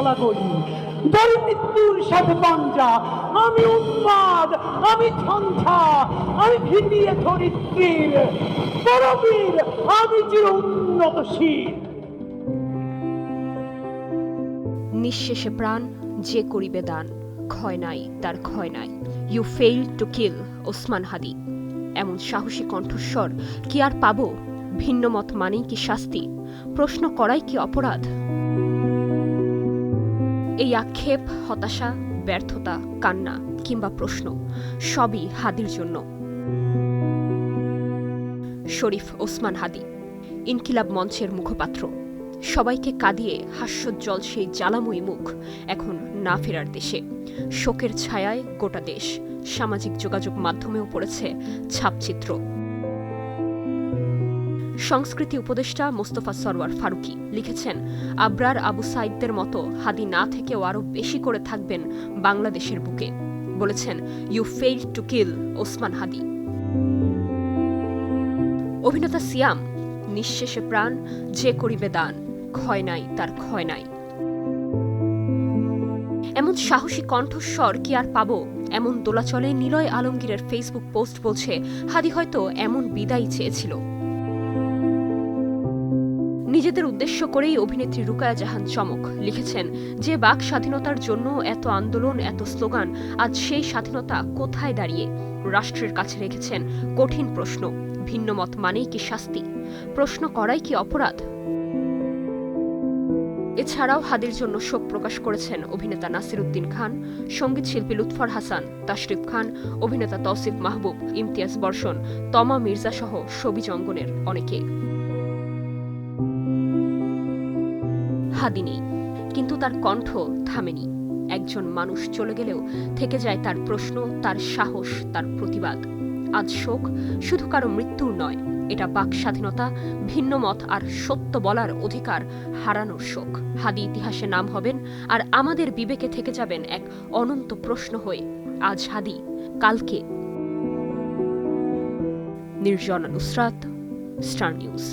গলাগলি, দল মৃত্যুর সাথে পাঞ্জা। আমি উন্মাদ, আমি ঝঞ্ঝা, আমি ভিতিয়ে ধরিত্রীর পরবীর, আমি চির উন্নতশীল। নিঃশেষে প্রাণ যে করিবে দান, ক্ষয় নাই তার ক্ষয় নাই। You fail to kill Osman Hadi. এমন সাহসী কণ্ঠস্বর কি আর পাবো? ভিন্ন মত মানেই কি শাস্তি? প্রশ্ন করাই কি অপরাধ? এই আক্ষেপ, হতাশা, ব্যর্থতা, কান্না কিংবা প্রশ্ন সবই হাদির জন্য। শরীফ ওসমান হাদি, ইনকিলাব মঞ্চের মুখপাত্র। সবাইকে কাঁদিয়ে হাস্যোজ্জ্বল সেই জ্বালাময়ী মুখ এখন না ফেরার দেশে। শোকের ছায়ায় গোটা দেশ। সামাজিক যোগাযোগ মাধ্যমেও পড়েছে ছাপচিত্র। সংস্কৃতি উপদেষ্টা মোস্তফা সরওয়ার ফারুকী লিখেছেন, আবরার আবু সাইদদের মতো হাদি না থেকেও আরও বেশি করে থাকবেন বাংলাদেশের বুকে। বলেছেন, you fail to kill Osman Hadi. অভিনেতা সিয়াম, নিঃশেষে প্রাণ যে করিবে দান, ক্ষয় নাই তার ক্ষয় নাই। এমন সাহসী কণ্ঠস্বর কি আর পাবো? এমন দোলাচলে নিলয় আলমগীরের ফেসবুক পোস্ট বলছে, হাদি হয়তো এমন বিদায় চেয়েছিল। নিজেদের উদ্দেশ্য করেই অভিনেত্রী রুকায়া জাহান চমক লিখেছেন, যে বাক স্বাধীনতার জন্য এত আন্দোলন, এত স্লোগান, আজ সেই স্বাধীনতা কোথায় দাঁড়িয়ে? রাষ্ট্রের কাছে রেখেছেন কঠিন প্রশ্ন। ভিন্নমত মানেই কি শাস্তি? প্রশ্ন করাই কি অপরাধ? এছাড়াও হাদির জন্য শোক প্রকাশ করেছেন অভিনেতা নাসির উদ্দিন খান, সঙ্গীত শিল্পী লুৎফর হাসান, তাশরিফ খান, অভিনেতা তৌসিফ মাহবুব, ইমতিয়াজ বর্ষণ, তমা মির্জা সহ শোবিজ অঙ্গনের অনেকে। হাদি নেই, কিন্তু তার কণ্ঠ থামেনি। একজন মানুষ চলে গেলেও থেকে যায় তার প্রশ্ন, তার সাহস, তার প্রতিবাদ। আজ শোক শুধু কারো মৃত্যুর নয়, এটা বাক স্বাধীনতা, ভিন্ন মত আর সত্য বলার অধিকার হারানোর শোক। হাদি ইতিহাসে নাম হবেন, আর আমাদের বিবেকে থেকে যাবেন এক অনন্ত প্রশ্ন হয়ে। আজ হাদি, কালকে? Nirjona Nusrat, star news.